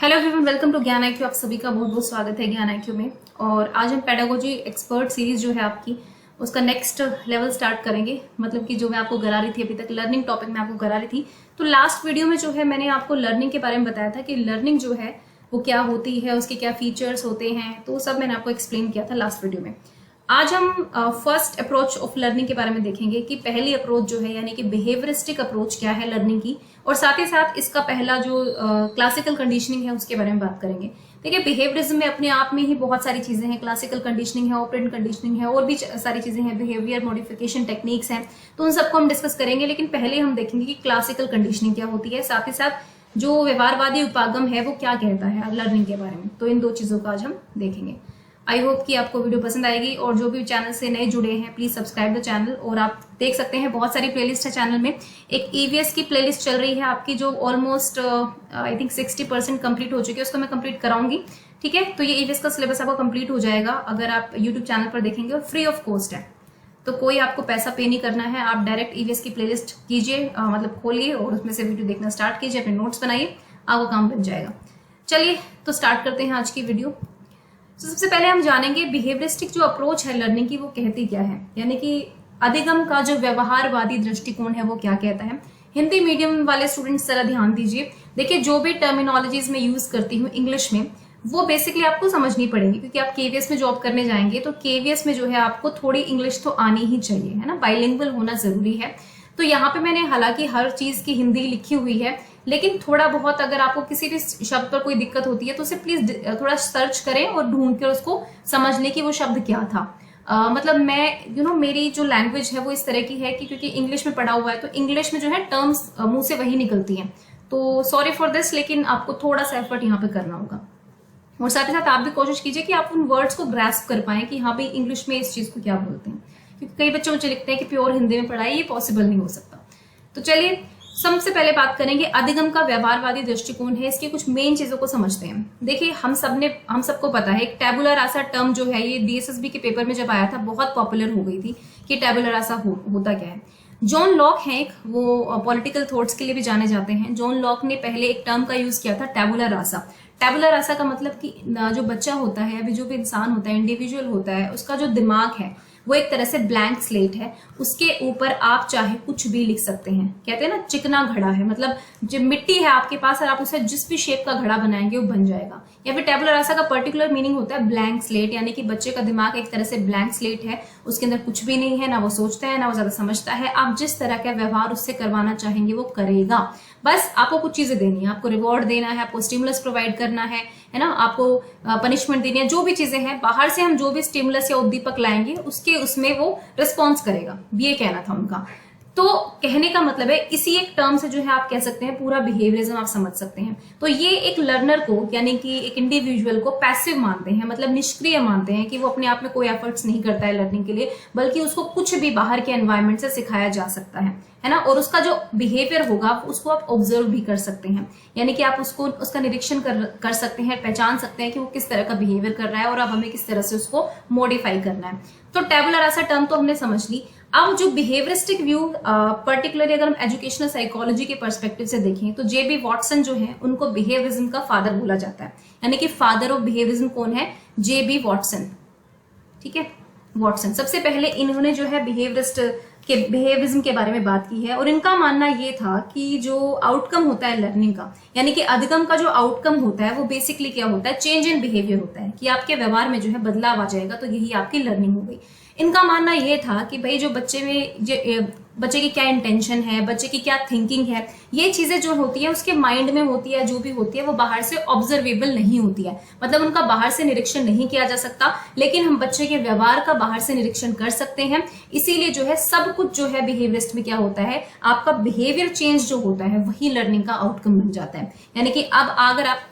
Hello everyone, welcome to ज्ञान IQ। आप सभी का बहुत बहुत स्वागत है ज्ञान IQ में। और आज हम पेडागोजी एक्सपर्ट सीरीज जो है आपकी उसका नेक्स्ट लेवल स्टार्ट करेंगे। मतलब कि जो मैं आपको करा रही थी अभी तक लर्निंग टॉपिक में आपको करा रही थी, तो लास्ट वीडियो में जो है मैंने आपको लर्निंग के बारे में बताया था कि लर्निंग जो है वो क्या होती है, उसके क्या फीचर्स होते हैं, तो वो सब मैंने आपको एक्सप्लेन किया था लास्ट वीडियो में। आज हम फर्स्ट अप्रोच ऑफ लर्निंग के बारे में देखेंगे कि पहली अप्रोच जो है यानी कि बिहेवियरिस्टिक अप्रोच क्या है लर्निंग की, और साथ ही साथ इसका पहला जो क्लासिकल कंडीशनिंग है उसके बारे में बात करेंगे। देखिए, बिहेवियरिज्म में अपने आप में ही बहुत सारी चीजें हैं। क्लासिकल कंडीशनिंग है, ऑपरेंट कंडीशनिंग है, और भी सारी चीजें हैं, बिहेवियर मॉडिफिकेशन टेक्निक्स हैं, तो उन सबको हम डिस्कस करेंगे। लेकिन पहले हम देखेंगे कि क्लासिकल कंडीशनिंग क्या होती है, साथ ही साथ जो व्यवहारवादी उपागम है वो क्या कहता है लर्निंग के बारे में। तो इन दो चीजों का आज हम देखेंगे। आई होप कि आपको वीडियो पसंद आएगी, और जो भी चैनल से नए जुड़े हैं प्लीज सब्सक्राइब द चैनल। और आप देख सकते हैं बहुत सारी प्लेलिस्ट है चैनल में। एक EVS की प्लेलिस्ट चल रही है आपकी जो ऑलमोस्ट आई थिंक 60% कंप्लीट हो चुकी है, उसको मैं कंप्लीट कराऊंगी। ठीक है, तो ये EVS का सिलेबस आपको कंप्लीट हो जाएगा अगर आप यूट्यूब चैनल पर देखेंगे, और फ्री ऑफ कॉस्ट है, तो कोई आपको पैसा पे नहीं करना है। आप डायरेक्ट EVS की प्लेलिस्ट कीजिए, मतलब खोलिए और उसमें से वीडियो देखना स्टार्ट कीजिए, अपने नोट्स बनाइए, आपका काम बन जाएगा। चलिए तो स्टार्ट करते हैं आज की वीडियो। तो सबसे पहले हम जानेंगे बिहेवियरिस्टिक जो अप्रोच है लर्निंग की वो कहती क्या है, यानी कि अधिगम का जो व्यवहारवादी दृष्टिकोण है वो क्या कहता है। हिंदी मीडियम वाले स्टूडेंट्स जरा ध्यान दीजिए। देखिए, जो भी टर्मिनोलॉजीज में यूज करती हूँ इंग्लिश में वो बेसिकली आपको समझनी पड़ेगी, क्योंकि आप KVS में जॉब करने जाएंगे तो KVS में जो है आपको थोड़ी इंग्लिश तो आनी ही चाहिए, है ना, बाइलिंगुअल होना जरूरी है। तो यहाँ पे मैंने हालांकि हर चीज की हिंदी लिखी हुई है, लेकिन थोड़ा बहुत अगर आपको किसी भी शब्द पर कोई दिक्कत होती है तो उसे प्लीज थोड़ा सर्च करें और ढूंढ कर उसको समझ लें कि वो शब्द क्या था। मतलब मैं मेरी जो लैंग्वेज है वो इस तरह की है कि क्योंकि इंग्लिश में पढ़ा हुआ है तो इंग्लिश में जो है टर्म्स मुंह से वही निकलती हैं। तो सॉरी फॉर दिस, लेकिन आपको थोड़ा सा एफर्ट यहाँ पे करना होगा। और साथ ही साथ आप भी कोशिश कीजिए कि आप उन वर्ड्स को ग्रास्प कर पाए कि हाँ भाई इंग्लिश में इस चीज को क्या बोलते हैं, क्योंकि कई बच्चे मुझे लिखते हैं कि प्योर हिंदी में पढ़ाई, ये पॉसिबल नहीं हो सकता। तो चलिए सबसे पहले बात करेंगे अधिगम का व्यवहारवादी दृष्टिकोण है, इसकी कुछ मेन चीजों को समझते हैं। देखिए, हम सबको पता है एक टैबुला रासा टर्म जो है ये DSSB के पेपर में जब आया था बहुत पॉपुलर हो गई थी कि टैबुला रासा होता क्या है। जॉन लॉक है एक, वो पॉलिटिकल थॉट्स के लिए भी जाने जाते हैं। जॉन लॉक ने पहले एक टर्म का यूज किया था, टैबुला रासा। टैबुला रासा का मतलब कि जो बच्चा होता है, अभी जो भी इंसान होता है, इंडिविजुअल होता है, उसका जो दिमाग है वो एक तरह से ब्लैंक स्लेट है। उसके ऊपर आप चाहे कुछ भी लिख सकते हैं। कहते हैं ना चिकना घड़ा है, मतलब जो मिट्टी है आपके पास और आप उसे जिस भी शेप का घड़ा बनाएंगे वो बन जाएगा। या फिर टैबुला रासा का पर्टिकुलर मीनिंग होता है ब्लैंक स्लेट, यानी कि बच्चे का दिमाग एक तरह से ब्लैंक स्लेट है, उसके अंदर कुछ भी नहीं है, ना वो सोचता है ना वो ज्यादा समझता है। आप जिस तरह का व्यवहार उससे करवाना चाहेंगे वो करेगा। बस आपको कुछ चीजें देनी है, आपको रिवॉर्ड देना है, आपको स्टिमुलस प्रोवाइड करना है ना, आपको पनिशमेंट देनी है। जो भी चीजें हैं बाहर से हम जो भी स्टिमुलस या उद्दीपक लाएंगे उसमें वो रिस्पॉन्स करेगा, ये कहना था उनका। तो कहने का मतलब है इसी एक टर्म से जो है आप कह सकते हैं पूरा बिहेवियरिज्म आप समझ सकते हैं। तो ये एक लर्नर को यानी कि एक इंडिविजुअल को पैसिव मानते हैं, मतलब निष्क्रिय मानते हैं कि वो अपने आप में कोई एफर्ट्स नहीं करता है लर्निंग के लिए, बल्कि उसको कुछ भी बाहर के एनवायरनमेंट से सिखाया जा सकता है ना। और उसका जो बिहेवियर होगा उसको आप ऑब्जर्व भी कर सकते हैं, यानी कि आप उसका निरीक्षण कर सकते हैं, पहचान सकते हैं कि वो किस तरह का बिहेवियर कर रहा है और अब हमें किस तरह से उसको मॉडिफाई करना है। तो टैबुला रासा टर्म तो हमने समझ ली। अब जो बिहेवियरिस्टिक व्यू पर्टिकुलरली अगर हम एजुकेशनल साइकोलॉजी के पर्सपेक्टिव से देखें तो JB वॉटसन जो है उनको बिहेवियरिज्म का फादर बोला जाता है, यानी कि फादर ऑफ बिहेवियरिज्म कौन है? JB Watson. ठीक है, वॉटसन सबसे पहले इन्होंने जो है बिहेवियरिज्म के बारे में बात की है। और इनका मानना ये था कि जो आउटकम होता है लर्निंग का, यानी कि अधिगम का जो आउटकम होता है वो बेसिकली क्या होता है? चेंज इन बिहेवियर होता है, कि आपके व्यवहार में जो है बदलाव आ जाएगा, तो यही आपकी लर्निंग हो गई। इनका मानना यह था कि भाई जो बच्चे की क्या इंटेंशन है, बच्चे की क्या थिंकिंग है, ये चीजें जो होती है उसके माइंड में होती है, जो भी होती है वो बाहर से ऑब्जर्वेबल नहीं होती है, मतलब उनका बाहर से निरीक्षण नहीं किया जा सकता, लेकिन हम बच्चे के व्यवहार का बाहर से निरीक्षण कर सकते हैं। इसीलिए जो है सब कुछ जो है बिहेवियरिस्ट में क्या होता है, आपका बिहेवियर चेंज जो होता है वही लर्निंग का आउटकम बन जाता है। यानी कि अब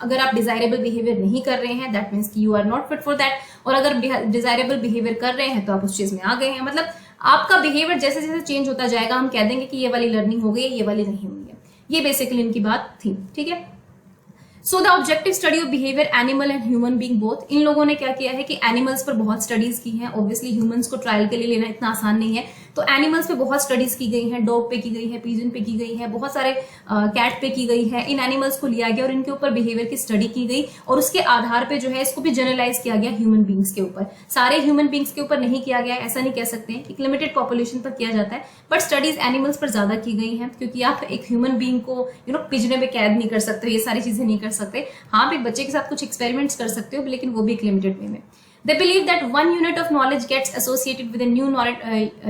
अगर आप डिजायरेबल बिहेवियर नहीं कर रहे हैं, दैट मीन्स कि you are not fit for that, और अगर डिजायरेबल बिहेवियर कर रहे हैं तो आप उस चीज में आ गए हैं। मतलब आपका बिहेवियर जैसे जैसे चेंज होता जाएगा हम कह देंगे कि ये वाली लर्निंग हो गई, ये वाली नहीं हुई है। ये बेसिकली इनकी बात थी। ठीक है, so the objective study of behaviour animal and human being both. इन लोगों ने क्या किया है कि एनिमल्स पर बहुत स्टडीज की हैं। ऑब्वियसली ह्यूमंस को ट्रायल के लिए लेना इतना आसान नहीं है, तो एनिमल्स पे बहुत स्टडीज की गई हैं, डॉग पे की गई है, पिजन पे की गई है, बहुत सारे कैट पे की गई है। इन एनिमल्स को लिया गया और इनके ऊपर बिहेवियर की स्टडी की गई और उसके आधार पे जो है इसको भी जनरलाइज किया गया ह्यूमन बींग्स के ऊपर। सारे ह्यूमन बींग्स के ऊपर नहीं किया गया, ऐसा नहीं कह सकते हैं, एक लिमिटेड पॉपुलेशन पर किया जाता है, बट स्टडीज एनिमल्स पर ज्यादा की गई हैं, क्योंकि आप एक ह्यूमन बींग को पिंजरे में कैद नहीं कर सकते, ये सारी चीजें नहीं कर सकते। हाँ, आप एक बच्चे के साथ कुछ एक्सपेरिमेंट्स कर सकते हो, लेकिन वो भी एक लिमिटेड वे में। They believe that one unit of knowledge gets associated with a new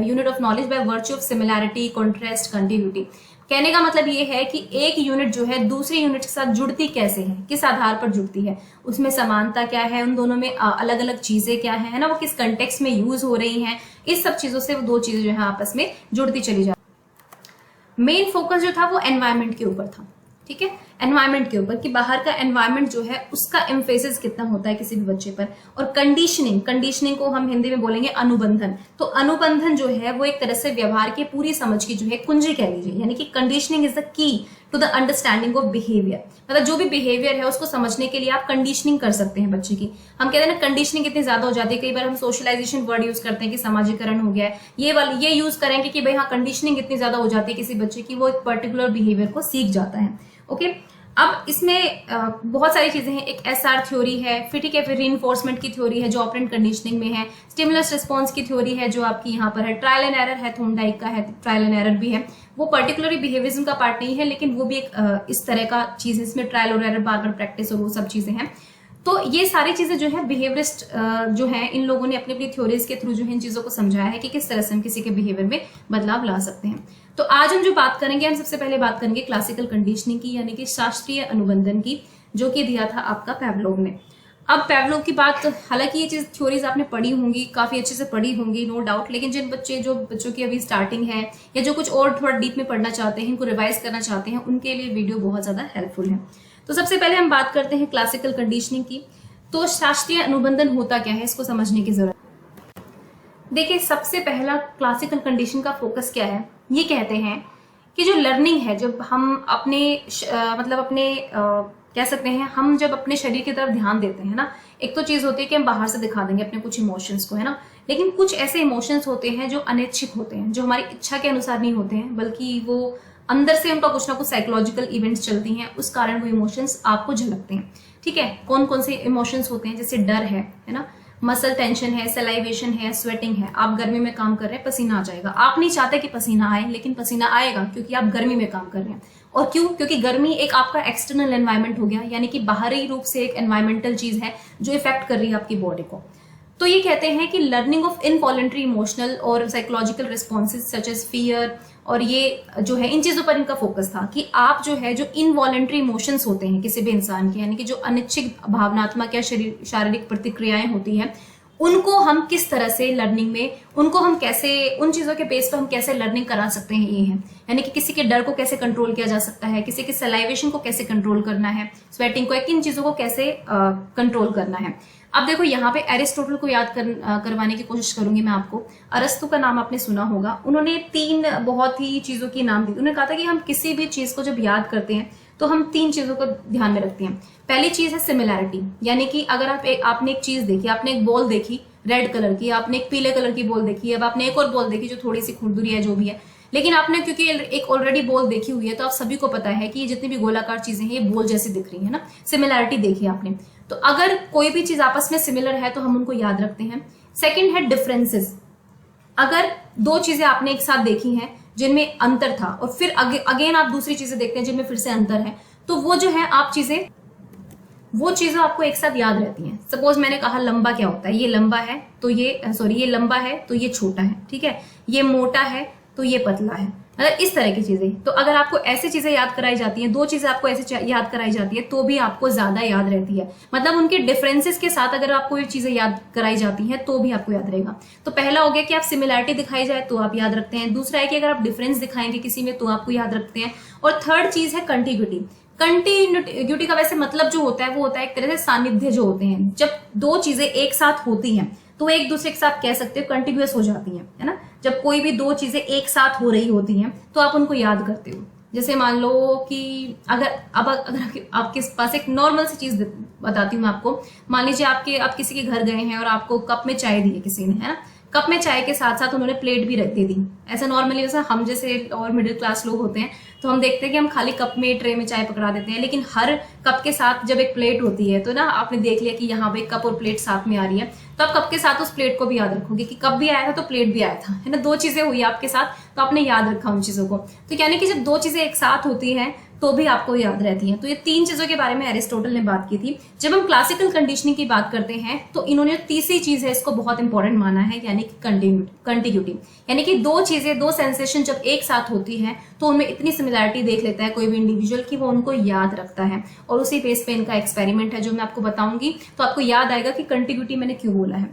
unit of knowledge by virtue of similarity, contrast, contiguity. कहने का मतलब ये है कि एक यूनिट जो है दूसरे यूनिट के साथ जुड़ती कैसे है, किस आधार पर जुड़ती है, उसमें समानता क्या है, उन दोनों में अलग अलग चीजें क्या है ना, वो किस कंटेक्स्ट में यूज हो रही हैं, इस सब चीजों से वो दो चीजें जो है आपस में जुड़ती चली जाती। मेन फोकस जो था वो एनवायरमेंट के ऊपर था, ठीक है, एनवायरमेंट के ऊपर कि बाहर का एनवायरमेंट जो है उसका एम्फेसिस कितना होता है किसी भी बच्चे पर। और कंडीशनिंग को हम हिंदी में बोलेंगे अनुबंधन। तो अनुबंधन जो है वो एक तरह से व्यवहार की पूरी समझ की जो है कुंजी कह लीजिए, यानी कि conditioning is the key to the understanding of behaviour. मतलब जो भी बिहेवियर है उसको समझने के लिए आप कंडीशनिंग कर सकते हैं बच्चे की। हम कहते हैं ना कंडीशनिंग इतनी ज्यादा हो जाती है, कई बार हम सोशलाइजेशन वर्ड यूज करते हैं कि समाजीकरण हो गया है, ये यूज करेंगे कि भाई हाँ कंडीशनिंग इतनी ज्यादा हो जाती है किसी बच्चे की, वो एक पर्टिकुलर बिहेवियर को सीख जाता है। ओके, अब इसमें बहुत सारी चीजें हैं। एक एसआर थ्योरी है, फिर रीइंफोर्समेंट की थ्योरी है जो ऑपरेंट कंडीशनिंग में है, स्टिमुलस रिस्पांस की थ्योरी है जो आपकी यहाँ पर है, ट्रायल एंड एरर है, थॉर्नडाइक का है, ट्रायल एंड एरर भी है। वो पर्टिकुलरली बिहेवियरिज्म का पार्ट नहीं है, लेकिन वो भी एक इस तरह का चीज है, इसमें ट्रायल और एरर, बार बार प्रैक्टिस और वो सब चीजें हैं। तो ये सारी चीजें जो है बिहेवियरिस्ट जो है इन लोगों ने अपनी अपनी थ्योरीज के थ्रू जो है इन चीजों को समझाया है कि किस तरह से हम किसी के बिहेवियर में बदलाव ला सकते हैं। तो आज हम जो बात करेंगे, हम सबसे पहले बात करेंगे क्लासिकल कंडीशनिंग की, यानी कि शास्त्रीय अनुबंधन की, जो कि दिया था आपका पैवलोव ने। अब पैवलोव की बात, हालांकि ये चीज थ्योरीज आपने पढ़ी होंगी, काफी अच्छे से पढ़ी होंगी, नो डाउट, लेकिन बच्चों की अभी स्टार्टिंग है या जो कुछ और थोड़ा डीप में पढ़ना चाहते हैं, इनको रिवाइज करना चाहते हैं, उनके लिए वीडियो बहुत ज्यादा हेल्पफुल है। तो सबसे पहले हम बात करते हैं क्लासिकल कंडीशनिंग की। तो शास्त्रीय अनुबंधन होता क्या है, इसको समझने की जरूरत। देखिए, सबसे पहला क्लासिकल कंडीशन का फोकस क्या है, ये कहते हैं कि जो लर्निंग है, जब हम अपने कह सकते हैं, हम जब अपने शरीर की तरफ ध्यान देते हैं ना, एक तो चीज होती है कि हम बाहर से दिखा देंगे अपने कुछ इमोशंस को, है ना, लेकिन कुछ ऐसे इमोशंस होते हैं जो अनैच्छिक होते हैं, जो हमारी इच्छा के अनुसार नहीं होते हैं, बल्कि वो अंदर से उनका कुछ ना कुछ साइकोलॉजिकल इवेंट्स चलती हैं, उस कारण वो इमोशंस आपको झलकते हैं। ठीक है, कौन कौन से इमोशंस होते हैं, जैसे डर है ना, मसल टेंशन है, सलाइवेशन है, स्वेटिंग है। आप गर्मी में काम कर रहे हैं, पसीना आ जाएगा, आप नहीं चाहते कि पसीना आए, लेकिन पसीना आएगा क्योंकि आप गर्मी में काम कर रहे हैं। और क्यों? क्योंकि गर्मी एक आपका एक्सटर्नल एनवायरनमेंट हो गया, यानी कि बाहरी रूप से एक एनवायरमेंटल चीज है जो इफेक्ट कर रही है आपकी बॉडी को। तो ये कहते हैं कि लर्निंग ऑफ इनवॉलंटरी इमोशनल और psychological responses such as fear, और ये जो है इन चीजों पर इनका फोकस था कि आप जो है जो इनवॉलंटरी इमोशंस होते हैं किसी भी इंसान के, यानी कि जो अनिच्छिक भावनात्मक या शारीरिक प्रतिक्रियाएं होती हैं, उनको हम किस तरह से लर्निंग में, उनको हम कैसे, उन चीजों के बेस पर हम कैसे लर्निंग करा सकते हैं, ये है। यानी कि किसी के डर को कैसे कंट्रोल किया जा सकता है, किसी के सलाइवेशन को कैसे कंट्रोल करना है, स्वेटिंग को, किन चीजों को कैसे कंट्रोल करना है। अब देखो, यहाँ पे एरिस्टोटल को याद करवाने की कोशिश करूंगी मैं आपको। अरस्तु का नाम आपने सुना होगा। उन्होंने 3 बहुत ही चीजों की नाम दी। उन्होंने कहा था कि हम किसी भी चीज को जब याद करते हैं तो हम 3 चीजों को ध्यान में रखते हैं। पहली चीज है सिमिलैरिटी, यानी कि अगर आपने एक चीज देखी, आपने एक बॉल देखी रेड कलर की, आपने एक पीले कलर की बॉल देखी, अब आपने एक और बॉल देखी जो थोड़ी सी खुरदुरी है, जो भी है, लेकिन आपने क्योंकि एक ऑलरेडी बॉल देखी हुई है तो आप सभी को पता है कि ये जितनी भी गोलाकार चीजें हैं ये बॉल जैसी दिख रही है ना, सिमिलैरिटी देखी आपने। तो अगर कोई भी चीज आपस में सिमिलर है तो हम उनको याद रखते हैं। सेकंड है डिफरेंसेस। अगर 2 चीजें आपने एक साथ देखी हैं जिनमें अंतर था और फिर अगेन आप दूसरी चीजें देखते हैं जिनमें फिर से अंतर है, तो वो जो है वो चीजें आपको एक साथ याद रहती हैं। सपोज मैंने कहा लंबा क्या होता है, ये लंबा है तो ये लंबा है तो ये छोटा है, ठीक है, ये मोटा है तो ये पतला है, मतलब इस तरह की चीजें। तो अगर आपको ऐसी चीजें याद कराई जाती हैं, 2 चीजें आपको ऐसे याद कराई जाती है, तो भी आपको ज्यादा याद रहती है। मतलब उनके डिफरेंसेस के साथ अगर आपको ये चीजें याद कराई जाती हैं तो भी आपको याद रहेगा। तो पहला हो गया कि आप सिमिलैरिटी दिखाई जाए तो आप याद रखते हैं। दूसरा है कि अगर आप डिफरेंस दिखाएंगे किसी में तो आपको याद रखते हैं। और थर्ड चीज है कंटिग्यूटी। कंटिन्यूटी का वैसे मतलब जो होता है वो होता है एक तरह से सानिध्य जो होते हैं। जब 2 चीजें एक साथ होती हैं तो एक दूसरे के साथ कह सकते हो कंटिन्यूअस हो जाती हैं, है ना। जब कोई भी 2 चीजें एक साथ हो रही होती हैं तो आप उनको याद करते हो। जैसे मान लो कि अगर आपके पास एक नॉर्मल सी चीज बताती हूँ मैं आपको। मान लीजिए आप किसी के घर गए हैं और आपको कप में चाय दी है किसी ने, है ना। कप में चाय के साथ साथ उन्होंने प्लेट भी रख दी थी। ऐसा नॉर्मली वैसा हम जैसे और मिडिल क्लास लोग होते हैं तो हम देखते हैं कि हम खाली कप में ट्रे में चाय पकड़ा देते हैं, लेकिन हर कप के साथ जब एक प्लेट होती है तो ना आपने देख लिया कि यहाँ पे कप और प्लेट साथ में आ रही है, तो आप कप के साथ उस प्लेट को भी याद रखोगे कि कप भी आया था तो प्लेट भी आया था, है ना। दो चीजें हुई आपके साथ तो आपने याद रखा उन चीजों को। तो यानी कि जब दो चीजें एक साथ होती हैं तो भी आपको याद रहती हैं। तो ये तीन चीजों के बारे में एरिस्टोटल ने बात की थी। जब हम क्लासिकल कंडीशनिंग की बात करते हैं तो इन्होंने तीसरी चीज है इसको बहुत इंपॉर्टेंट माना है, यानी कि कंटिग्यूटी। यानी कि दो चीजें, दो सेंसेशन जब एक साथ होती हैं तो उनमें इतनी सिमिलैरिटी देख लेता है कोई भी इंडिविजुअल कि वो उनको याद रखता है। और उसी बेस पे इनका एक्सपेरिमेंट है जो मैं आपको बताऊंगी, तो आपको याद आएगा कि कंटिग्यूटी मैंने क्यों बोला है।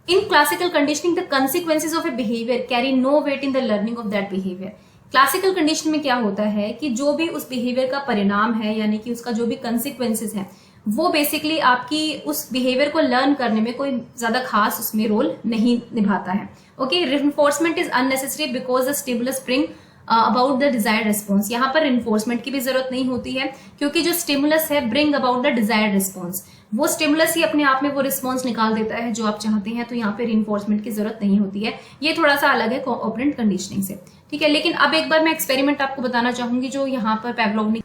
In classical conditioning the consequences of a behaviour carry no weight in the learning of that behaviour. Classical condition में क्या होता है कि जो भी उस बिहेवियर का परिणाम है, यानी कि उसका जो भी कंसिक्वेंसेस है, वो बेसिकली आपकी उस बिहेवियर को लर्न करने में कोई ज्यादा खास उसमें रोल नहीं निभाता है। Okay, reinforcement is unnecessary because the stimulus bring about the desired response. यहाँ पर रिइंफोर्समेंट की भी जरूरत नहीं होती है क्योंकि जो स्टिमुलस है bring about the desired response, वो स्टिमुलस ही अपने आप में वो रिस्पॉन्स निकाल देता है जो आप चाहते हैं। तो यहाँ पे रिइंफोर्समेंट की जरूरत नहीं होती है। ये थोड़ा सा अलग है ऑपरेंट कंडीशनिंग से, ठीक है। लेकिन अब एक बार मैं एक्सपेरिमेंट आपको बताना चाहूंगी जो यहाँ पर पैवलोव ने,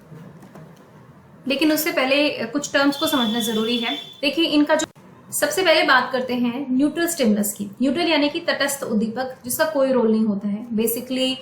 लेकिन उससे पहले कुछ टर्म्स को समझना जरूरी है। देखिए इनका जो, सबसे पहले बात करते हैं न्यूट्रल स्टिमुलस की। न्यूट्रल यानी कि तटस्थ उद्दीपक जिसका कोई रोल नहीं होता है। बेसिकली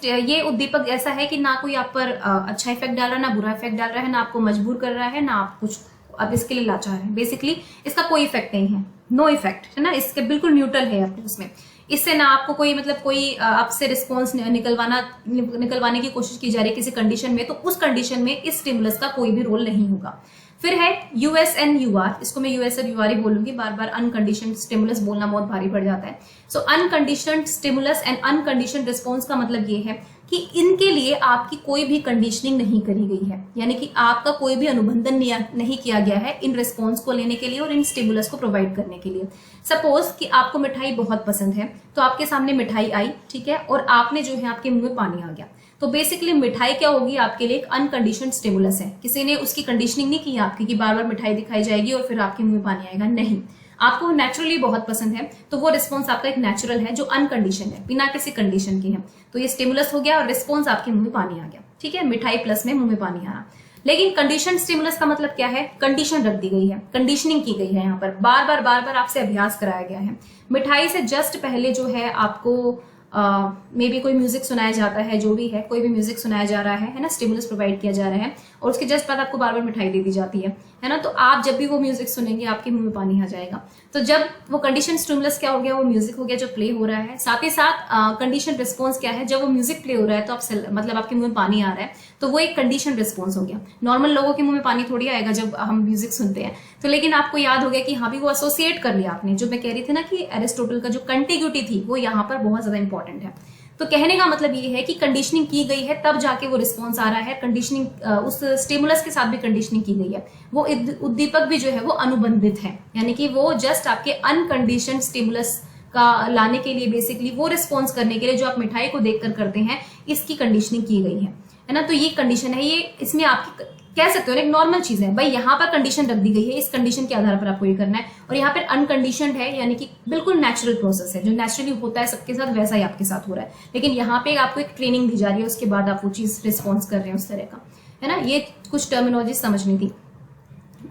ये उद्दीपक ऐसा है कि ना कोई आप पर अच्छा इफेक्ट डाल रहा है, ना बुरा इफेक्ट डाल रहा है, ना आपको मजबूर कर रहा है, ना आप कुछ अब इसके लिए लाचार है। बेसिकली इसका कोई इफेक्ट नहीं है, नो इफेक्ट, है ना। इसके बिल्कुल न्यूट्रल है आपको उसमें। इससे ना आपको कोई मतलब कोई आपसे रिस्पॉन्स निकलवाने की कोशिश की जा रही है किसी कंडीशन में, तो उस कंडीशन में इस स्टिमुलस का कोई भी रोल नहीं होगा। फिर है यूएस एंड यूआर, इसको मैं यूएस और यूआर ही बोलूंगी, बार बार अनकंडीशनड स्टिमुलस बोलना बहुत भारी पड़ जाता है। So unconditioned stimulus and unconditioned response का मतलब ये है कि इनके लिए आपकी कोई भी कंडीशनिंग नहीं करी गई है, यानी कि आपका कोई भी अनुबंधन नहीं किया गया है इन रिस्पॉन्स को लेने के लिए और इन स्टिमुलस को प्रोवाइड करने के लिए। सपोज कि आपको मिठाई बहुत पसंद है, तो आपके सामने मिठाई आई, ठीक है, और आपने जो है आपके मुंह में पानी आ गया, तो बेसिकली मिठाई क्या होगी आपके लिए, एक अनकंडीशनड स्टिमुलस है। किसी ने उसकी कंडीशनिंग नहीं की आपकी कि बार बार मिठाई दिखाई जाएगी और फिर आपके मुंह में पानी आएगा, नहीं। आपको नेचुरली बहुत पसंद है तो वो रिस्पॉन्स आपका एक नेचुरल है जो अनकंडीशन है, बिना किसी कंडीशन के है। तो ये स्टिमुलस हो गया और रिस्पॉन्स आपके मुंह में पानी आ गया, ठीक है, मिठाई प्लस में मुंह में पानी आना। लेकिन कंडीशन स्टिमुलस का मतलब क्या है, कंडीशन रख दी गई है, कंडीशनिंग की गई है। यहाँ पर बार बार आपसे अभ्यास कराया गया है। मिठाई से जस्ट पहले जो है आपको मे बी कोई म्यूजिक सुनाया जाता है, जो भी है कोई भी म्यूजिक सुनाया जा रहा है ना, स्टिमुलस प्रोवाइड किया जा रहा है, और उसके जस्ट बाद आपको बार बार मिठाई दे दी जाती है ना। तो आप जब भी वो म्यूजिक सुनेंगे आपके मुंह में पानी आ जाएगा। तो जब वो कंडीशन स्टिमुलस क्या हो गया, वो म्यूजिक हो गया जो प्ले हो रहा है। साथ ही साथ कंडीशन रिस्पॉन्स क्या है, जब वो म्यूजिक प्ले हो रहा है तो आप मतलब आपके मुंह में पानी आ रहा है, तो वो एक कंडीशन रिस्पॉन्स हो गया। नॉर्मल लोगों के मुंह में पानी थोड़ी आएगा जब हम म्यूजिक सुनते हैं। तो लेकिन आपको याद हो गया कि हाँ भी वो एसोसिएट कर लिया आपने। जो मैं कह रही थी ना कि एरिस्टोटल का जो कंटिग्यूटी थी वो यहाँ पर बहुत ज्यादा इंपॉर्टेंट है। तो कहने का मतलब ये है कि कंडीशनिंग की गई है तब जाके वो रिस्पॉन्स आ रहा है। कंडीशनिंग उस स्टिमुलस के साथ भी कंडीशनिंग की गई है। वो उद्दीपक भी जो है वो अनुबंधित है, यानी कि वो जस्ट आपके अनकंडीशनड स्टिमुलस का लाने के लिए, बेसिकली वो रिस्पॉन्स करने के लिए जो आप मिठाई को देखकर करते हैं, इसकी कंडीशनिंग की गई है ना। तो ये कंडीशन है, ये इसमें आपकी कह सकते हो एक नॉर्मल चीज है भाई, यहाँ पर कंडीशन रख दी गई है, इस कंडीशन के आधार पर आपको ये करना है। और यहाँ पर अनकंडीशनड है, यानी कि बिल्कुल नेचुरल प्रोसेस है, जो नेचुरली होता है सबके साथ वैसा ही आपके साथ हो रहा है। लेकिन यहाँ पे आपको एक ट्रेनिंग दी जा रही है, उसके बाद आप वो चीज रिस्पॉन्स कर रहे हैं उस तरह का, है ना। ये कुछ टर्मिनोलॉजी समझनी थी।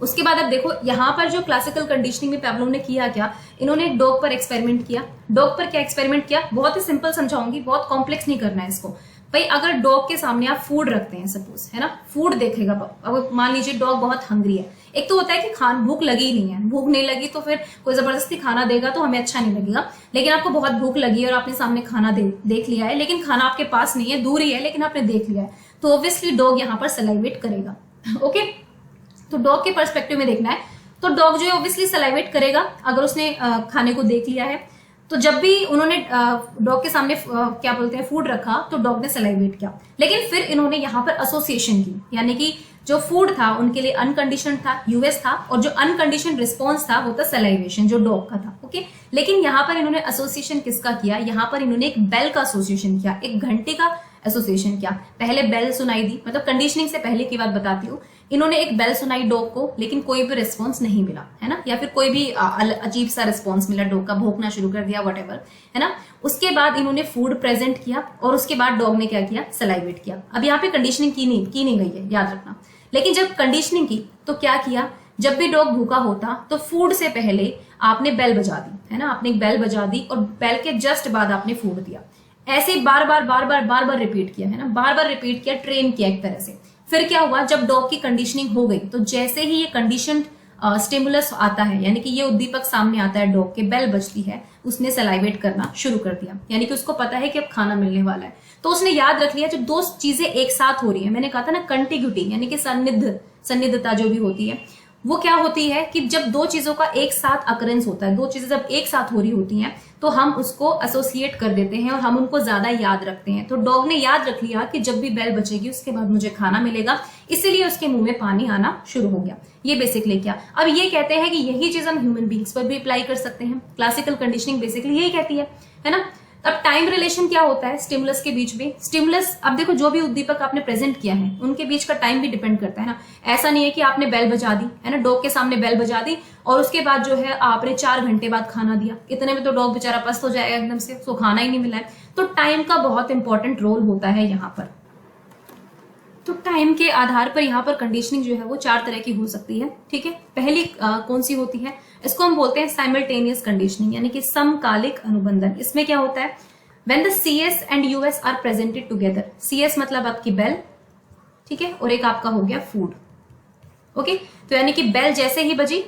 उसके बाद अब देखो यहाँ पर जो क्लासिकल कंडीशनिंग में पैवलोव ने किया क्या, इन्होंने एक डॉग पर एक्सपेरिमेंट किया। डॉग पर क्या एक्सपेरिमेंट किया, बहुत ही सिंपल समझाऊंगी, बहुत कॉम्प्लेक्स नहीं करना है इसको। भाई अगर डॉग के सामने आप फूड रखते हैं, सपोज, है ना, फूड देखेगा, अब मान लीजिए डॉग बहुत हंग्री है। एक तो होता है कि भूख लगी नहीं है, भूख नहीं लगी तो फिर कोई जबरदस्ती खाना देगा तो हमें अच्छा नहीं लगेगा। लेकिन आपको बहुत भूख लगी है और आपने सामने खाना देख लिया है, लेकिन खाना आपके पास नहीं है, दूर ही है, लेकिन आपने देख लिया है, तो ऑब्वियसली डॉग यहाँ पर सलाइवेट करेगा। ओके, तो डॉग के पर्सपेक्टिव में देखना है, तो डॉग जो है ऑब्वियसली सलाइवेट करेगा अगर उसने खाने को देख लिया है। तो जब भी उन्होंने डॉग के सामने क्या बोलते हैं फूड रखा, तो डॉग ने सलाइवेट किया। लेकिन फिर इन्होंने यहाँ पर एसोसिएशन की, यानी कि जो फूड था उनके लिए अनकंडीशन था, यूएस था, और जो अनकंडीशन रिस्पॉन्स था वो था सलाइवेशन, जो डॉग का था। ओके, लेकिन यहाँ पर इन्होंने एसोसिएशन किसका किया, यहाँ पर इन्होंने एक बेल का एसोसिएशन किया, एक घंटे का एसोसिएशन किया। पहले बेल सुनाई दी, मतलब कंडीशनिंग से पहले की बात बताती हूँ, इन्होंने एक बेल सुनाई डॉग को, लेकिन कोई भी रिस्पॉन्स नहीं मिला, है ना, या फिर कोई भी अजीब सा रिस्पॉन्स मिला, डॉग का भौंकना शुरू कर दिया, वट है ना। उसके बाद इन्होंने फूड प्रेजेंट किया और उसके बाद डॉग ने क्या किया, सलाइवेट किया। अब यहाँ पे कंडीशनिंग की नहीं गई है, याद रखना। लेकिन जब कंडीशनिंग की तो क्या किया, जब भी डॉग भूखा होता तो फूड से पहले आपने बेल बजा दी, है ना, आपने एक बेल बजा दी और बेल के जस्ट बाद आपने फूड दिया। ऐसे बार बार रिपीट किया, है ना, बार बार रिपीट किया, ट्रेन किया एक तरह से। फिर क्या हुआ, जब डॉग की कंडीशनिंग हो गई तो जैसे ही ये कंडीशन स्टिमुलस आता है, यानी कि ये उद्दीपक सामने आता है डॉग के, बेल बजती है, उसने सलाइवेट करना शुरू कर दिया, यानी कि उसको पता है कि अब खाना मिलने वाला है। तो उसने याद रख लिया, जब दो चीजें एक साथ हो रही है, मैंने कहा था ना कंटिग्यूटी, यानी कि सन्निधता जो भी होती है, वो क्या होती है कि जब दो चीजों का एक साथ अकरेंस होता है, दो चीजें जब एक साथ हो रही होती हैं, तो हम उसको एसोसिएट कर देते हैं और हम उनको ज्यादा याद रखते हैं। तो डॉग ने याद रख लिया कि जब भी बेल बजेगी उसके बाद मुझे खाना मिलेगा, इसीलिए उसके मुंह में पानी आना शुरू हो गया। ये बेसिकली क्या, अब ये कहते हैं कि यही चीज हम ह्यूमन बींग्स पर भी अप्लाई कर सकते हैं। क्लासिकल कंडीशनिंग बेसिकली यही कहती है ना। अब टाइम रिलेशन क्या होता है स्टिमुलस के बीच में, स्टिमुलस, अब देखो जो भी उद्दीपक आपने प्रेजेंट किया है उनके बीच का टाइम भी डिपेंड करता है ना। ऐसा नहीं है कि आपने बेल बजा दी, है ना, डॉग के सामने बेल बजा दी और उसके बाद जो है आपने 4 घंटे बाद खाना दिया, इतने में तो डॉग बेचारा पस्त हो जाएगा एकदम से, उसको खाना ही नहीं मिला है। तो टाइम का बहुत इंपॉर्टेंट रोल होता है यहाँ पर। तो टाइम के आधार पर यहाँ पर कंडीशनिंग जो है वो 4 तरह की हो सकती है, ठीक है। पहली कौन सी होती है, इसको हम बोलते हैं साइमल्टेनियस कंडीशनिंग, यानी कि समकालिक अनुबंधन। इसमें क्या होता है, when the CS and US are presented together, CS मतलब आपकी बेल, ठीक है, और एक आपका हो गया फूड, ओके। तो यानी कि बेल जैसे ही बजी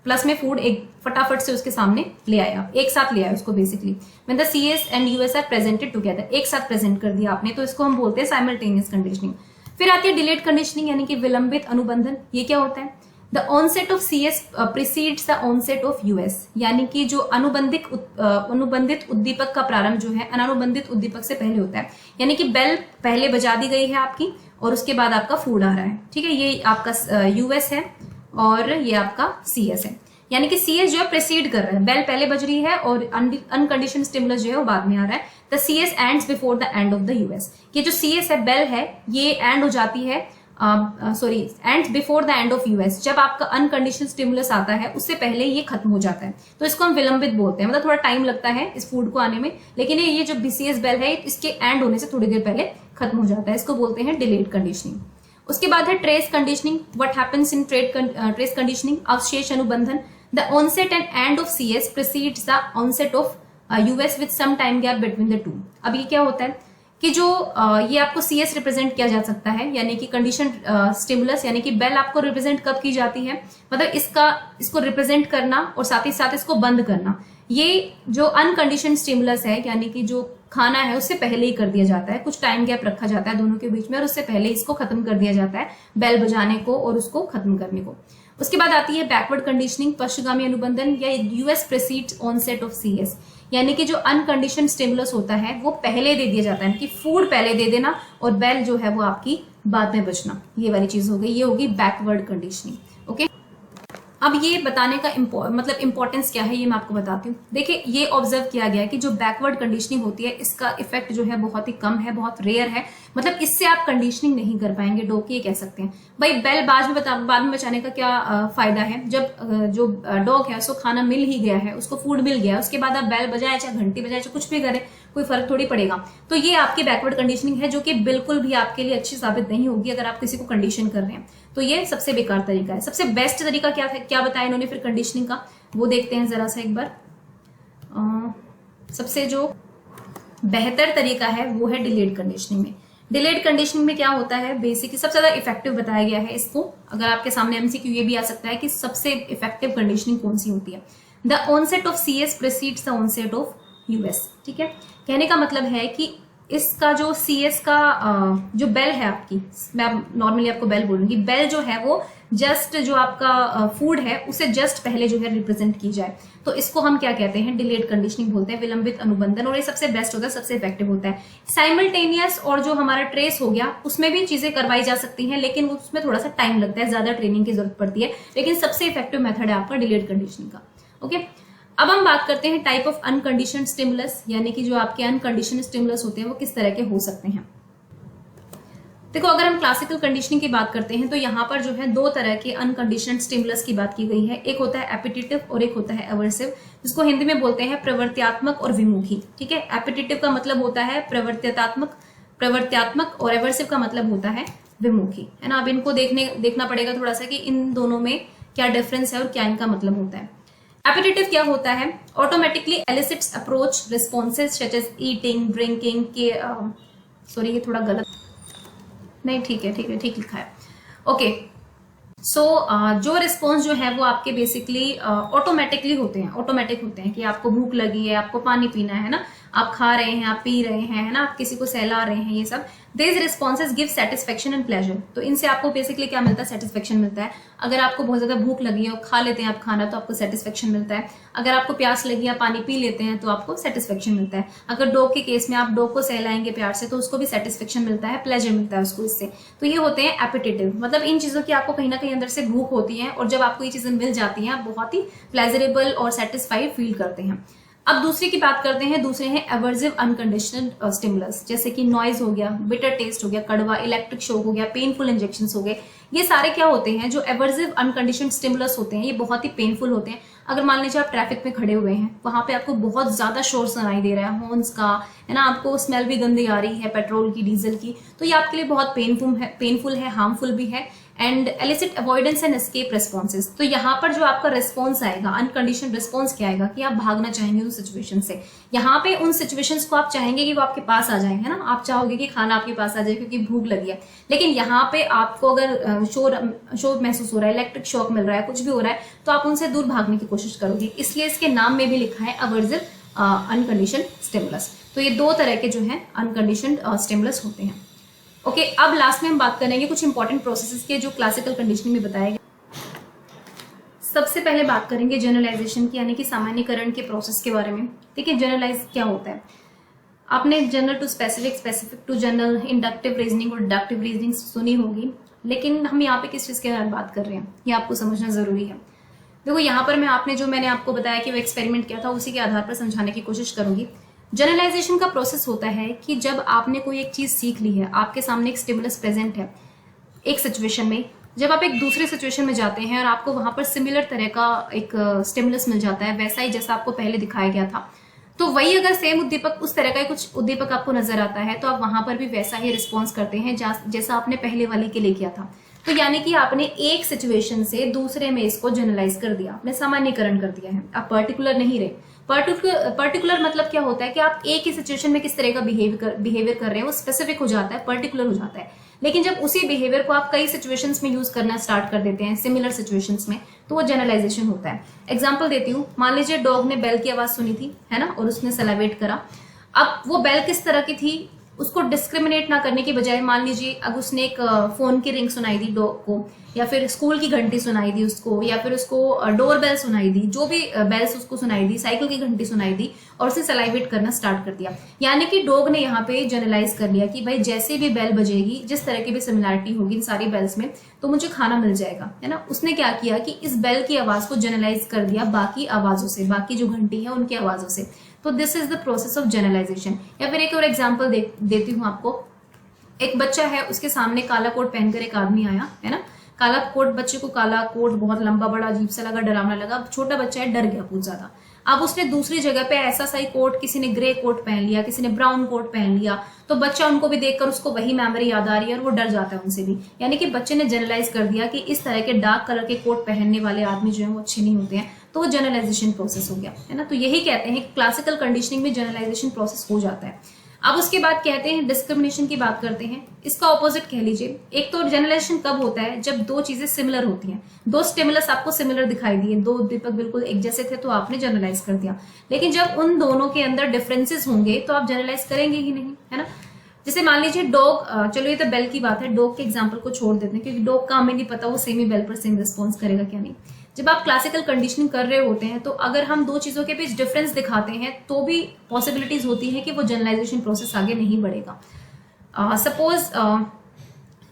प्लस में फूड एक फटाफट से उसके सामने ले आया, एक साथ ले आया उसको basically. when the CS and US are presented together, एक साथ प्रेजेंट कर दिया आपने, तो इसको हम बोलते हैं साइमल्टेनियस कंडीशनिंग। फिर आती है डिलेड कंडीशनिंग, यानी कि विलंबित अनुबंधन। ये क्या होता है, the onset of CS precedes the onset of US, यानी कि जो अनुबंधित उद्दीपक का प्रारंभ जो है अनानुबंधित उद्दीपक से पहले होता है। यानी कि बेल पहले बजा दी गई है आपकी और उसके बाद आपका फूड आ रहा है, ठीक है। ये आपका US है और ये आपका CS है, यानी कि CS जो है प्रीसीड कर रहा है, बेल पहले बज रही है और अनकंडीशनड स्टिमुलस जो है वो बाद में आ रहा है। The CS ends before the end of the US, ये जो CS है बेल है ये एंड हो जाती है, and before the end of US, जब आपका अनकंडीशनल स्टिमुलस आता है उससे पहले ये खत्म हो जाता है, तो इसको हम विलंबित बोलते हैं। मतलब थोड़ा टाइम लगता है इस फूड को आने में, लेकिन ये जो BCS बेल है इसके एंड होने से थोड़ी देर पहले खत्म हो जाता है, इसको बोलते हैं डिलेड कंडीशनिंग। उसके बाद है trace conditioning. What happens in trace conditioning, अवशेष अनुबंधन। The onset and end of CS precedes the onset of US with some time gap between the two. अब ये क्या होता है कि जो ये आपको CS रिप्रेजेंट किया जा सकता है, यानी कि कंडीशन स्टिमुलस, यानी कि बेल आपको रिप्रेजेंट कब की जाती है, मतलब इसको रिप्रेजेंट करना और साथ ही साथ इसको बंद करना। ये जो अनकंडीशन स्टिमुलस है, यानी कि जो खाना है उससे पहले ही कर दिया जाता है, कुछ टाइम गैप रखा जाता है दोनों के बीच में और उससे पहले इसको खत्म कर दिया जाता है, बेल बजाने को और उसको खत्म करने को। उसके बाद आती है बैकवर्ड कंडीशनिंग, पश्चिमगामी अनुबंधन, या US precedes onset of CS, यानी कि जो अनकंडीशन स्टिमुलस होता है वो पहले दे दिया जाता है, कि फूड पहले दे देना और बेल जो है वो आपकी बाद में बजना, ये वाली चीज हो गई, ये होगी बैकवर्ड कंडीशनिंग, ओके। अब ये बताने का मतलब इंपॉर्टेंस क्या है ये मैं आपको बताती हूँ। देखिए ये ऑब्जर्व किया गया है कि जो बैकवर्ड कंडीशनिंग होती है इसका इफेक्ट जो है बहुत ही कम है, बहुत रेयर है, मतलब इससे आप कंडीशनिंग नहीं कर पाएंगे डॉग की, ये कह सकते हैं। भाई बेल बाद में बचाने का क्या फायदा है, जब जो डॉग है उसको खाना मिल ही गया है, उसको फूड मिल गया, उसके बाद आप बेल बजाए चाहे घंटी बजाए चाहे कुछ भी करे, कोई फर्क थोड़ी पड़ेगा। तो ये आपकी बैकवर्ड कंडीशनिंग है, जो कि बिल्कुल भी आपके लिए अच्छी साबित नहीं होगी अगर आप किसी को कंडीशन कर रहे हैं। तो ये सबसे बेकार तरीका है। सबसे बेस्ट तरीका क्या बताया इन्होंने फिर कंडीशनिंग का, वो देखते हैं जरा सा एक बार। सबसे जो बेहतर तरीका है वो है डिलेड कंडीशनिंग में। डिलेड कंडीशनिंग में क्या होता है, बेसिकली सबसे ज्यादा इफेक्टिव बताया गया है इसको। अगर आपके सामने MCQ ये भी आ सकता है कि सबसे इफेक्टिव कंडीशनिंग कौन सी होती है। The onset of CS precedes the onset of US, ठीक है। कहने का मतलब है कि इसका जो CS का जो बेल है आपकी, मैं नॉर्मली आपको बेल बोलूंगी, बेल जो है वो जस्ट जो आपका फूड है उसे जस्ट पहले जो है रिप्रेजेंट की जाए, तो इसको हम क्या कहते हैं, डिलेड कंडीशनिंग बोलते हैं, विलंबित अनुबंधन, और ये सबसे बेस्ट होता है, सबसे इफेक्टिव होता है। साइमल्टेनियस और जो हमारा ट्रेस हो गया उसमें भी चीजें करवाई जा सकती हैं, लेकिन उसमें थोड़ा सा टाइम लगता है, ज्यादा ट्रेनिंग की जरूरत पड़ती है, लेकिन सबसे इफेक्टिव मेथड है आपका डिलेड कंडीशनिंग का, ओके। अब हम बात करते हैं टाइप ऑफ अनकंडीशनड स्टिमुलस, यानी कि जो आपके अनकंडीशनड स्टिमुलस होते हैं वो किस तरह के हो सकते हैं। देखो, अगर हम क्लासिकल कंडीशनिंग की बात करते हैं तो यहाँ पर जो है दो तरह के अनकंडीशनड स्टिमुलस की बात की गई है। एक होता है एपिटेटिव और एक होता है एवर्सिव, जिसको हिंदी में बोलते हैं प्रवर्त्यात्मक और विमुखी। ठीक है, एपिटेटिव का मतलब होता है प्रवर्त्यात्मक और एवर्सिव का मतलब होता है विमुखी, है ना। अब इनको देखना पड़ेगा थोड़ा सा कि इन दोनों में क्या डिफरेंस है और क्या इनका मतलब होता है। एपिटेटिव क्या होता है? Automatically elicits approach responses such as eating, drinking के सॉरी ये थोड़ा गलत नहीं, ठीक लिखा है। ओके, सो जो रिस्पॉन्स जो है वो आपके बेसिकली ऑटोमेटिकली होते हैं, ऑटोमेटिक होते हैं कि आपको भूख लगी है, आपको पानी पीना है ना, आप खा रहे हैं, आप पी रहे हैं, है ना, आप किसी को सहला रहे हैं, ये सब this responses give satisfaction and pleasure. तो इनसे आपको बेसिकली क्या मिलता है? सेटिस्फेक्शन मिलता है। अगर आपको बहुत ज्यादा भूख लगी है और खा लेते हैं आप खाना तो आपको सेटिस्फेक्शन मिलता है। अगर आपको प्यास लगी है, पानी पी लेते हैं तो आपको सेटिस्फेक्शन मिलता है। अगर डॉग के केस में आप डॉग को सहलाएंगे प्यार से तो उसको भी सेटिस्फेक्शन मिलता है, प्लेजर मिलता है उसको इससे। तो ये होते हैं एपिटेटिव, मतलब इन चीजों की आपको कहीं ना कहीं अंदर से भूख होती है और जब आपको ये चीजें मिल जाती हैं आप बहुत ही प्लेजरेबल और सेटिस्फाइड फील करते हैं। अब दूसरी की बात करते हैं, दूसरे हैं एवर्सिव अनकंडीशनड स्टिमुलस, जैसे कि नॉइज हो गया, बिटर टेस्ट हो गया, कड़वा, इलेक्ट्रिक शॉक हो गया, पेनफुल इंजेक्शंस हो गए। ये सारे क्या होते हैं? जो एवर्सिव अनकंडीशनड स्टिमुलस होते हैं ये बहुत ही पेनफुल होते हैं। अगर मान लीजिए आप ट्रैफिक में खड़े हुए हैं, वहां पे आपको बहुत ज्यादा शोर सुनाई दे रहा है हॉर्न्स का, है ना, आपको स्मेल भी गंदी आ रही है पेट्रोल की, डीजल की, तो ये आपके लिए बहुत पेनफुल है, हार्मफुल भी है। And elicit avoidance and escape responses, तो यहाँ पर जो आपका रिस्पॉन्स आएगा, अनकंडीशनड रिस्पॉन्स क्या आएगा कि आप भागना चाहेंगे उस सिचुएशन से। यहाँ पे उन सिचुएशंस को आप चाहेंगे कि वो आपके पास आ जाए, है ना, आप चाहोगे कि खाना आपके पास आ जाए क्योंकि भूख लगी है। लेकिन यहाँ पे आपको अगर शोर महसूस हो रहा है, इलेक्ट्रिक शॉक मिल रहा है, कुछ भी हो रहा है, तो आप उनसे दूर भागने की कोशिश करोगे। इसलिए इसके नाम में भी लिखा है अवर्सिव अनकंडीशनड स्टिमुलस। तो ये दो तरह के जो है अनकंडीशनड स्टिमुलस होते हैं। ओके, अब लास्ट में हम बात करेंगे कुछ इंपॉर्टेंट प्रोसेसेस के जो क्लासिकल कंडीशनिंग में बताए गए। सबसे पहले बात करेंगे जनरलाइजेशन की, यानी कि सामान्यकरण के प्रोसेस के बारे में। देखिए, जनरलाइज क्या होता है? आपने general to specific, specific to general, inductive reasoning और डिडक्टिव रीजनिंग सुनी होगी, लेकिन हम यहाँ पे किस चीज के बारे में बात कर रहे हैं ये आपको समझना जरूरी है। देखो, यहाँ पर मैंने आपको बताया कि वो एक्सपेरिमेंट किया था, उसी के आधार पर समझाने की कोशिश करूंगी। जनरलाइजेशन का प्रोसेस होता है कि जब आपने कोई एक चीज सीख ली है, आपके सामने एक स्टिमुलस प्रेजेंट है एक सिचुएशन में, जब आप एक दूसरे सिचुएशन में जाते हैं और आपको वहां पर सिमिलर तरह का एक स्टिमुलस मिल जाता है, वैसा ही जैसा आपको पहले दिखाया गया था, तो वही अगर सेम उद्दीपक, उस तरह का कुछ उद्दीपक आपको नजर आता है तो आप वहां पर भी वैसा ही रिस्पॉन्स करते हैं जैसा आपने पहले वाले के लिए किया था। तो यानी कि आपने एक सिचुएशन से दूसरे में इसको जनरलाइज कर दिया, आपने सामान्यकरण कर दिया है, आप पर्टिकुलर नहीं रहे। पर्टिकुलर मतलब क्या होता है कि आप एक ही सिचुएशन में किस तरह का बिहेवियर कर रहे हैं वो स्पेसिफिक हो जाता है, पर्टिकुलर हो जाता है। लेकिन जब उसी बिहेवियर को आप कई सिचुएशंस में यूज करना स्टार्ट कर देते हैं, सिमिलर सिचुएशंस में, तो वो जनरलाइजेशन होता है। एग्जांपल देती हूँ, मान लीजिए डॉग ने बेल की आवाज सुनी थी, है ना, और उसने सैलिवेट करा। अब वो बेल किस तरह की थी उसको डिस्क्रिमिनेट ना करने की बजाय, मान लीजिए अब उसने एक फोन की रिंग सुनाई दी डॉग को, या फिर स्कूल की घंटी सुनाई दी उसको, या फिर उसको डोर बेल सुनाई दी, जो भी बेल्स उसको सुनाई दी, साइकिल की घंटी सुनाई दी, और उसे सलाइवेट करना स्टार्ट कर दिया। यानी कि डॉग ने यहाँ पे जनरलाइज कर लिया कि भाई जैसे भी बेल बजेगी, जिस तरह की भी सिमिलैरिटी होगी इन सारी बेल्स में, तो मुझे खाना मिल जाएगा, है ना। उसने क्या किया कि इस बेल की आवाज को जनरलाइज कर दिया बाकी आवाजों से, बाकी जो घंटी है उनकी आवाजों से। तो this is the process of generalisation. या फिर एक और एग्जाम्पल देती हूँ आपको। एक बच्चा है, उसके सामने काला कोट पहनकर एक आदमी आया, है ना, काला कोट, बच्चे को काला कोट बहुत लंबा बड़ा अजीब सा लगा, डरावना लगा, छोटा बच्चा है, डर गया बहुत ज्यादा। अब उसने दूसरी जगह पे ऐसा सा ही कोट, किसी ने ग्रे कोट पहन लिया, किसी ने ब्राउन कोट पहन लिया, तो बच्चा उनको भी देखकर उसको वही मेमोरी याद आ रही है और वो डर जाता है उनसे भी। यानी कि बच्चे ने जनरलाइज कर दिया कि इस तरह के डार्क कलर के कोट पहनने वाले आदमी जो है वो अच्छे नहीं होते हैं, तो वो जनरलाइजेशन प्रोसेस हो गया, है ना। तो यही कहते हैं कि क्लासिकल कंडीशनिंग में जनरलाइजेशन प्रोसेस हो जाता है। अब उसके बाद कहते हैं डिस्क्रिमिनेशन की बात करते हैं। इसका ऑपोजिट कह लीजिए। एक तो जनरलाइजेशन कब होता है? जब दो चीजें सिमिलर होती हैं, दो स्टिमुलस आपको सिमिलर दिखाई दिए, दो उद्दीपक बिल्कुल एक जैसे थे तो आपने जनरलाइज कर दिया। लेकिन जब उन दोनों के अंदर डिफरेंसेस होंगे तो आप जनरलाइज करेंगे ही नहीं, है ना। जैसे मान लीजिए डॉग, चलो ये तो बेल की बात है, डॉग के एग्जाम्पल को छोड़ देते हैं क्योंकि डॉग का हमें नहीं पता वो सेम ही बेल पर सेम रिस्पॉन्स करेगा क्या नहीं। जब आप क्लासिकल कंडीशनिंग कर रहे होते हैं तो अगर हम दो चीजों के बीच डिफरेंस दिखाते हैं तो भी पॉसिबिलिटीज होती है कि वो जनरलाइजेशन प्रोसेस आगे नहीं बढ़ेगा। सपोज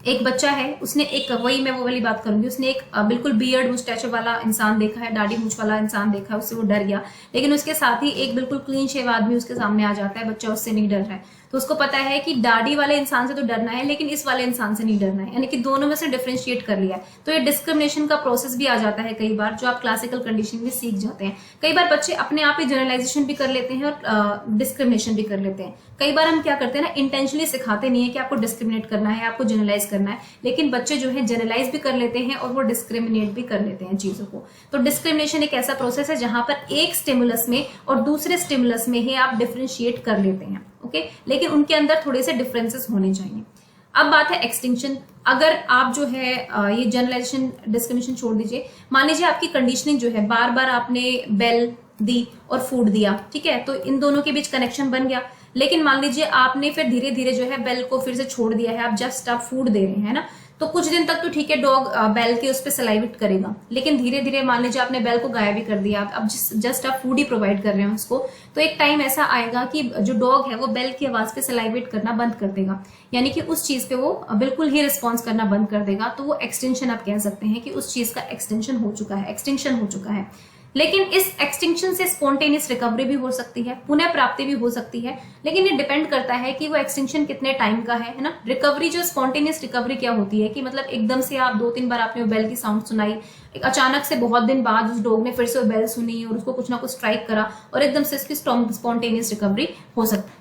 एक बच्चा है, उसने एक, वही मैं वो वाली बात करूंगी, उसने एक बिल्कुल बियर्ड मुस्टैचो वाला इंसान देखा है, दाढ़ी मूंछ वाला इंसान देखा है, उससे वो डर गया। लेकिन उसके साथ ही एक बिल्कुल क्लीन शेव आदमी उसके सामने आ जाता है, बच्चा उससे नहीं डर रहा है। तो उसको पता है कि दाढ़ी वाले इंसान से तो डरना है लेकिन इस वाले इंसान से नहीं डरना है, यानी कि दोनों में से डिफरेंशिएट कर लिया है। तो ये डिस्क्रिमिनेशन का प्रोसेस भी आ जाता है कई बार, जो आप क्लासिकल कंडीशनिंग में सीख जाते हैं। कई बार बच्चे अपने आप ही जनरलाइजेशन भी कर लेते हैं और डिस्क्रिमिनेशन भी कर लेते हैं। कई बार हम क्या करते हैं ना, इंटेंशनली सिखाते नहीं है कि आपको डिस्क्रिमिनेट करना है, आपको जनरलाइज करना है, लेकिन बच्चे जो है जनरलाइज भी कर लेते हैं और वो डिस्क्रिमिनेट भी कर लेते हैं चीजों को। तो डिस्क्रिमिनेशन एक ऐसा प्रोसेस है जहां पर एक स्टिमुलस में और दूसरे स्टिमुलस में ही आप डिफरेंशिएट कर लेते हैं, ओके, लेकिन उनके अंदर थोड़े से डिफरेंसेस होने चाहिए। अब बात है एक्सटिंक्शन। अगर आप जो है ये जनरलाइजेशन डिस्क्रिमिनेशन छोड़ दीजिए, मान लीजिए आपकी कंडीशनिंग जो है, बार बार आपने बेल दी और फूड दिया, ठीक है, तो इन दोनों के बीच कनेक्शन बन गया। लेकिन मान लीजिए आपने फिर धीरे धीरे जो है बेल को फिर से छोड़ दिया है, आप फूड दे रहे हैं ना, तो कुछ दिन तक तो ठीक है, डॉग बेल के उस पर सलाइवेट करेगा, लेकिन धीरे धीरे मान लीजिए आपने बेल को गायब भी कर दिया, अब जस्ट आप फूड ही प्रोवाइड कर रहे हैं उसको, तो एक टाइम ऐसा आएगा कि जो डॉग है वो बेल की आवाज पे सलाइवेट करना बंद कर देगा, यानी कि उस चीज पे वो बिल्कुल ही रिस्पॉन्स करना बंद कर देगा। तो वो एक्सटेंशन आप कह सकते हैं कि उस चीज का एक्सटेंशन हो चुका है, एक्सटिंक्शन हो चुका है। लेकिन इस एक्सटिंक्शन से स्पॉन्टेनियस रिकवरी भी हो सकती है, पुनः प्राप्ति भी हो सकती है, लेकिन ये डिपेंड करता है कि वो एक्सटिंक्शन कितने टाइम का है ना। रिकवरी जो स्पॉन्टेनियस रिकवरी क्या होती है कि मतलब एकदम से आप 2-3 बार आपने वो बेल की साउंड सुनाई, एक अचानक से बहुत दिन बाद उस डॉग ने फिर से वो बेल सुनी और उसको कुछ ना कुछ स्ट्राइक करा और एकदम से इसकी स्पॉन्टेनियस रिकवरी हो सकती है।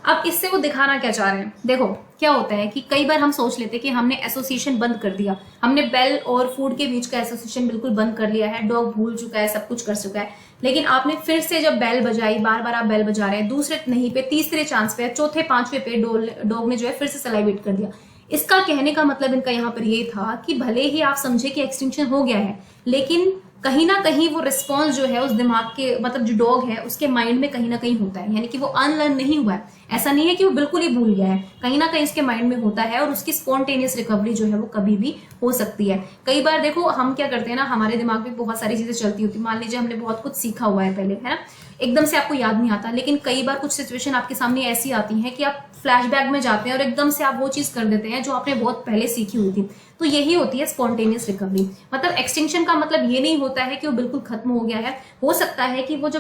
अब इससे वो दिखाना क्या चाह रहे हैं, देखो क्या होता है कि कई बार हम सोच लेते हैं कि हमने एसोसिएशन बंद कर दिया, हमने बेल और फूड के बीच का एसोसिएशन बिल्कुल बंद कर लिया है, डॉग भूल चुका है, सब कुछ कर चुका है, लेकिन आपने फिर से जब बेल बजाई, बार बार आप बेल बजा रहे हैं, दूसरे नहीं पे, तीसरे चांस पे, चौथे पांचवे पे डॉग ने जो है फिर से सलाइवेट कर दिया। इसका कहने का मतलब इनका यहाँ पर ये था कि भले ही आप समझे कि एक्सटिंक्शन हो गया है, लेकिन कहीं ना कहीं वो रिस्पॉन्स जो है उस दिमाग के, मतलब जो डॉग है उसके माइंड में कहीं ना कहीं होता है, यानी कि वो अनलर्न नहीं हुआ है, ऐसा नहीं है कि वो बिल्कुल ही भूल गया है, कहीं ना कहीं इसके माइंड में होता है और उसकी स्पॉन्टेनियस रिकवरी जो है वो कभी भी हो सकती है। कई बार देखो हम क्या करते हैं ना, हमारे दिमाग में बहुत सारी चीजें चलती होती है, मान लीजिए हमने बहुत कुछ सीखा हुआ है पहले, है ना, एकदम से आपको याद नहीं आता, लेकिन कई बार कुछ सिचुएशन आपके सामने ऐसी आती है कि आप फ्लैशबैक में जाते हैं और एकदम से आप वो चीज कर देते हैं जो आपने बहुत पहले सीखी हुई थी। तो यही होती है स्पॉन्टेनियस रिकवरी। मतलब एक्सटिंक्शन का मतलब ये नहीं होता है कि वो बिल्कुल खत्म हो गया है, हो सकता है कि वो जो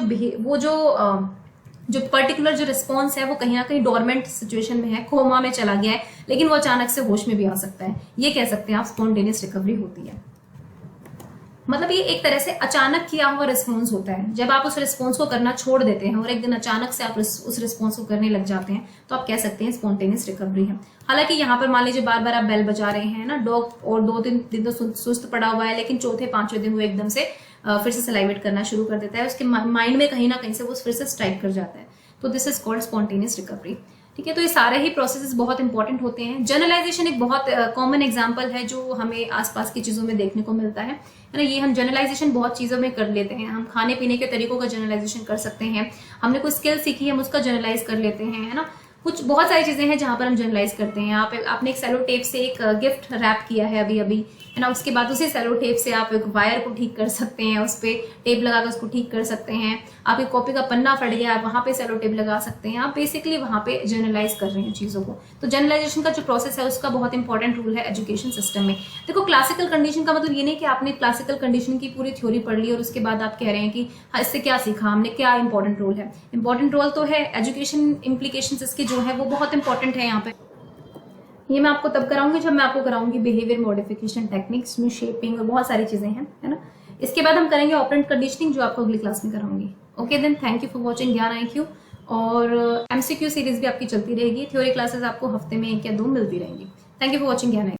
पर्टिकुलर जो रिस्पॉन्स है वो कहीं ना कहीं डोरमेंट सिचुएशन में है, कोमा में चला गया है, लेकिन वो अचानक से होश में भी आ सकता है। ये कह सकते हैं आप स्पॉन्टेनियस रिकवरी होती है। मतलब ये एक तरह से अचानक किया हुआ रिस्पॉन्स होता है, जब आप उस रिस्पॉन्स को करना छोड़ देते हैं और एक दिन अचानक से आप उस रिस्पॉन्स को करने लग जाते हैं, तो आप कह सकते हैं स्पॉन्टेनियस रिकवरी है। हालांकि यहाँ पर मान लीजिए बार बार आप बेल बजा रहे हैं ना, डॉग और 2-3 दिन तो सुस्त पड़ा हुआ है, लेकिन चौथे पांचवें दिन वो एकदम से फिर से सलाइवेट करना शुरू कर देता है, उसके माइंड में कहीं ना कहीं से वो फिर से स्ट्राइक कर जाता है, तो this is called spontaneous recovery. ठीक है, तो ये सारे ही प्रोसेसेस बहुत इंपॉर्टेंट होते हैं। जनरलाइजेशन एक बहुत कॉमन एग्जांपल है जो हमें आसपास की चीजों में देखने को मिलता है ना। ये हम जनरलाइजेशन बहुत चीजों में कर लेते हैं, हम खाने पीने के तरीकों का जनरलाइजेशन कर सकते हैं, हमने कोई स्किल सीखी है हम उसका जनरलाइज कर लेते हैं, है ना। कुछ बहुत सारी चीजें हैं जहां पर हम जनरलाइज करते हैं। आपने एक सेलो टेप से एक गिफ्ट रैप किया है अभी है ना, उसके बाद उसी सेलो टेप से आप एक वायर को ठीक कर सकते हैं, उस पर टेप लगाकर उसको ठीक कर सकते हैं। आपकी कॉपी का पन्ना फट गया, आप वहां पे सेलो टेप लगा सकते हैं। आप बेसिकली वहां पे जनरलाइज कर रहे हैं चीजों को। तो जनरलाइजेशन का जो प्रोसेस है उसका बहुत इंपॉर्टेंट रोल है एजुकेशन सिस्टम में। देखो क्लासिकल कंडीशन का मतलब ये नहीं कि आपने क्लासिकल कंडीशन की पूरी थ्योरी पढ़ ली और उसके बाद आप कह रहे हैं कि हाँ इससे क्या सीखा हमने, क्या इंपॉर्टेंट रोल है। इंपॉर्टेंट रोल तो है, एजुकेशन इम्प्लीकेशन इसके जो है वो बहुत इंपॉर्टेंट है यहाँ पे। ये मैं आपको तब कराऊंगी जब मैं आपको कराऊंगी बिहेवियर मॉडिफिकेशन टेक्निक्स में शेपिंग और बहुत सारी चीजें हैं, है ना। इसके बाद हम करेंगे ऑपरेंट कंडीशनिंग जो आपको अगली क्लास में कराऊंगी। Okay then, thank you for watching Gyan IQ। और MCQ सीरीज भी आपकी चलती रहेगी। थ्योरी क्लासेस आपको हफ्ते में 1 या 2 मिलती रहेंगी। Thank you for watching Gyan IQ।